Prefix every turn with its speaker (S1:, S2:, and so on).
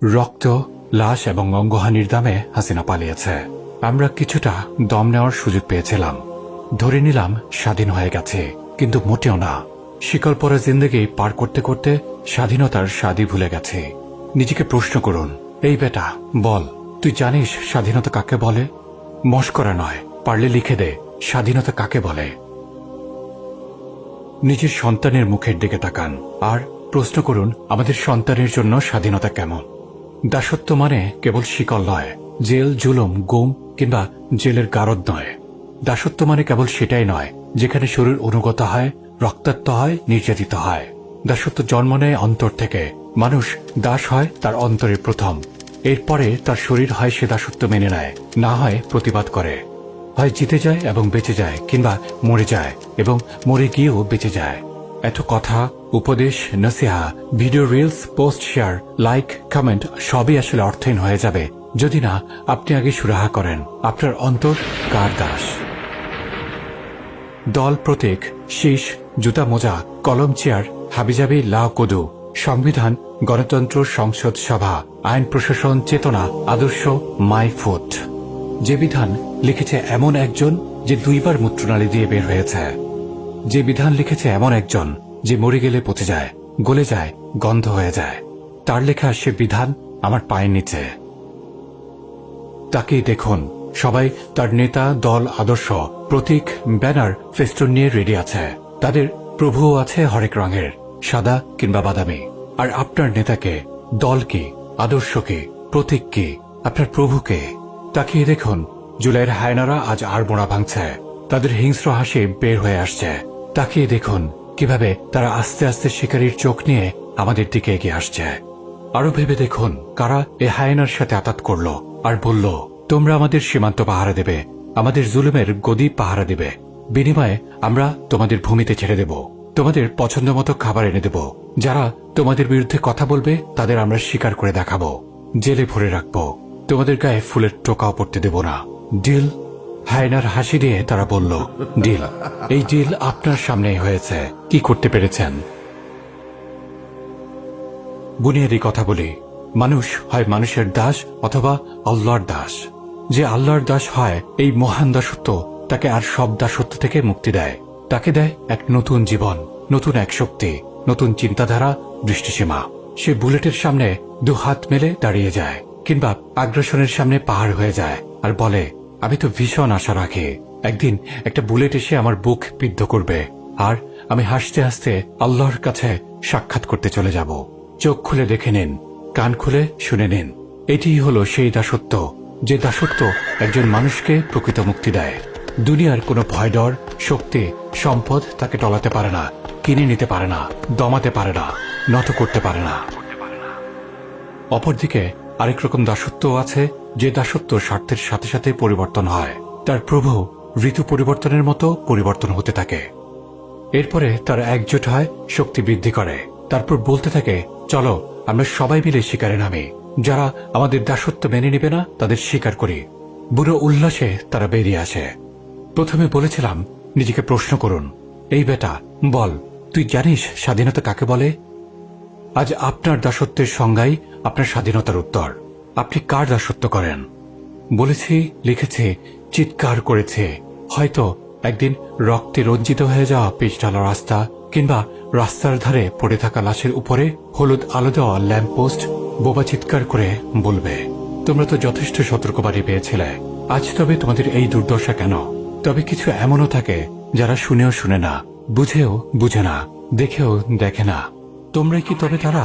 S1: রক্ত, লাশ এবং অঙ্গহানির দামে হাসিনা পালিয়েছে। আমরা কিছুটা দম নেওয়ার সুযোগ পেয়েছিলাম। ধরে নিলাম স্বাধীন হয়ে গেছে, কিন্তু মোটেও না। শিকল পরা জিন্দেগি পার করতে করতে স্বাধীনতার স্বাদই ভুলে গেছে। নিজেকে প্রশ্ন করুন, এই বেটা বল, তুই জানিস স্বাধীনতা কাকে বলে? মস্করা নয়, পারলে লিখে দে স্বাধীনতা কাকে বলে। নিজের সন্তানের মুখের দিকে তাকান আর প্রশ্ন করুন, আমাদের সন্তানের জন্য স্বাধীনতা কেমন? দাসত্ব মানে কেবল শিকল নয়, জেল, জুলুম, গুম কিংবা জেলের গারদ নয়। দাসত্ব মানে কেবল সেটাই নয় যেখানে শরীর অনুগত হয়, রক্তাক্ত হয়, নির্যাতিত হয়। দাসত্ব জন্ম নেয় অন্তর থেকে। মানুষ দাস হয় তার অন্তরে প্রথম, এরপরে তার শরীর হয় সে দাসত্ব মেনে নেয়, না হয় প্রতিবাদ করে। হয় জিতে যায় এবং বেঁচে যায়, কিংবা মরে যায় এবং মরে গিয়েও বেঁচে যায়। এত কথা, উপদেশ, নসিহা, video, reels, post, share, like, comment সবই আসলে অর্থহীন হয়ে যাবে যদি না আপনি আগে সুরাহা করেন আপনার অন্তর কার দাস। দল, প্রতীক, শীষ, জুতা, মোজা, কলম, চেয়ার, হাবিজাবি, লাউ, কদু, সংবিধান, গণতন্ত্র, সংসদ, সভা, আইন, প্রশাসন, চেতনা, আদর্শ, মাই ফুট। যে বিধান লিখেছে এমন একজন যে 2 বার মূত্রনালী দিয়ে বের হয়েছে। যে বিধান লিখেছে এমন একজন যে মরে গেলে পচে যায়, গলে যায়, গন্ধ হয়ে যায়। তার লেখা সে বিধান আমার পায়ের নিচে। তাকেই দেখুন, সবাই তার নেতা, দল, আদর্শ, প্রতীক, ব্যানার, ফেস্টুন নিয়ে রেডি আছে। তাদের প্রভুও আছে হরেক রঙের, সাদা কিংবা বাদামি। আর আপনার নেতাকে, দলকে, আদর্শকে, প্রতীককে, আপনার প্রভুকে তাকিয়ে দেখুন। জুলাইয়ের হায়নারা আজ আর মোড়া ভাঙছে, তাদের হিংস্র হাসি বের হয়ে আসছে। তাকিয়ে দেখুন কিভাবে তারা আস্তে আস্তে শিকারীর চোখ নিয়ে আমাদের দিকে এগিয়ে আসছে। আরো ভেবে দেখুন কারা এ হায়নার সাথে আতাত করল আর বলল, তোমরা আমাদের সীমান্ত পাহারা দেবে, আমাদের জুলুমের গদি পাহারা দেবে, বিনিময়ে আমরা তোমাদের ভূমিতে ছেড়ে দেব, তোমাদের পছন্দ মতো খাবার এনে দেব। যারা তোমাদের বিরুদ্ধে কথা বলবে তাদের আমরা স্বীকার করে দেখাবো, জেলে ভরে রাখবো, তোমাদের গায়ে ফুলের টোকাও পড়তে দেব না। ডিল? হায়নার হাসি দিয়ে তারা বলল, ডিল। এই ডিল আপনার সামনেই হয়েছে। কি করতে পেরেছেন? বুনিয়াদি কথা বলি, মানুষ হয় মানুষের দাস অথবা আল্লাহর দাস। যে আল্লাহর দাস হয়, এই মহান দাসত্ব তাকে আর সব দাসত্ব থেকে মুক্তি দেয়। তাকে দেয় এক নতুন জীবন, নতুন এক শক্তি, নতুন চিন্তাধারা, দৃষ্টিসীমা। সে বুলেটের সামনে 2 হাত মেলে দাঁড়িয়ে যায়, কিংবা আগ্রাসনের সামনে পাহাড় হয়ে যায় আর বলে, আমি তো ভীষণ আশা রাখি একদিন একটা বুলেট এসে আমার বুক বিদ্ধ করবে আর আমি হাসতে হাসতে আল্লাহর কাছে সাক্ষাৎ করতে চলে যাব। চোখ খুলে দেখে নিন, কান খুলে শুনে নিন। এটিই হলো সেই দাসত্ব, যে দাসত্ব একজন মানুষকে প্রকৃত মুক্তি দেয়। দুনিয়ার কোনো ভয়, ডর, শক্তি, সম্পদ তাকে টলাতে পারে না, কিনে নিতে পারে না, দমাতে পারে না, নত করতে পারে না। অপরদিকে আরেক রকম দাসত্ব আছে, যে দাসত্ব স্বার্থের সাথে সাথে পরিবর্তন হয়। তার প্রভু ঋতু পরিবর্তনের মতো পরিবর্তন হতে থাকে। এরপরে তারা একজোট হয়, শক্তি বৃদ্ধি করে, তারপর বলতে থাকে, চলো আমরা সবাই মিলে শিকারে নামি। যারা আমাদের দাসত্ব মেনে নেবে না তাদের শিকার করি। বুড়ো উল্লাসে তারা বেরিয়ে আসে। প্রথমে বলেছিলাম, নিজেকে প্রশ্ন করুন, এই বেটা বল, তুই জানিস স্বাধীনতা কাকে বলে? আজ আপনার দাসত্বের সংজ্ঞাই আপনার স্বাধীনতার উত্তর। আপনি কার দাসত্ব করেন? বলেছি, লিখেছি, চিৎকার করেছে। হয়তো একদিন রক্তে রঞ্জিত হয়ে যাওয়া পিচ ঢালা রাস্তা, কিংবা রাস্তার ধারে পড়ে থাকা লাশের উপরে হলুদ আলো দেওয়া ল্যাম্পপোস্ট বোবা চিৎকার করে বলবে, তোমরা তো যথেষ্ট সতর্কবাণী পেয়েছিলে, আজ তবে তোমাদের এই দুর্দশা কেন? তবে কিছু এমনও থাকে যারা শুনেও শুনে না, বুঝেও বুঝে না, দেখেও দেখে না। তোমরাই কি তবে তারা?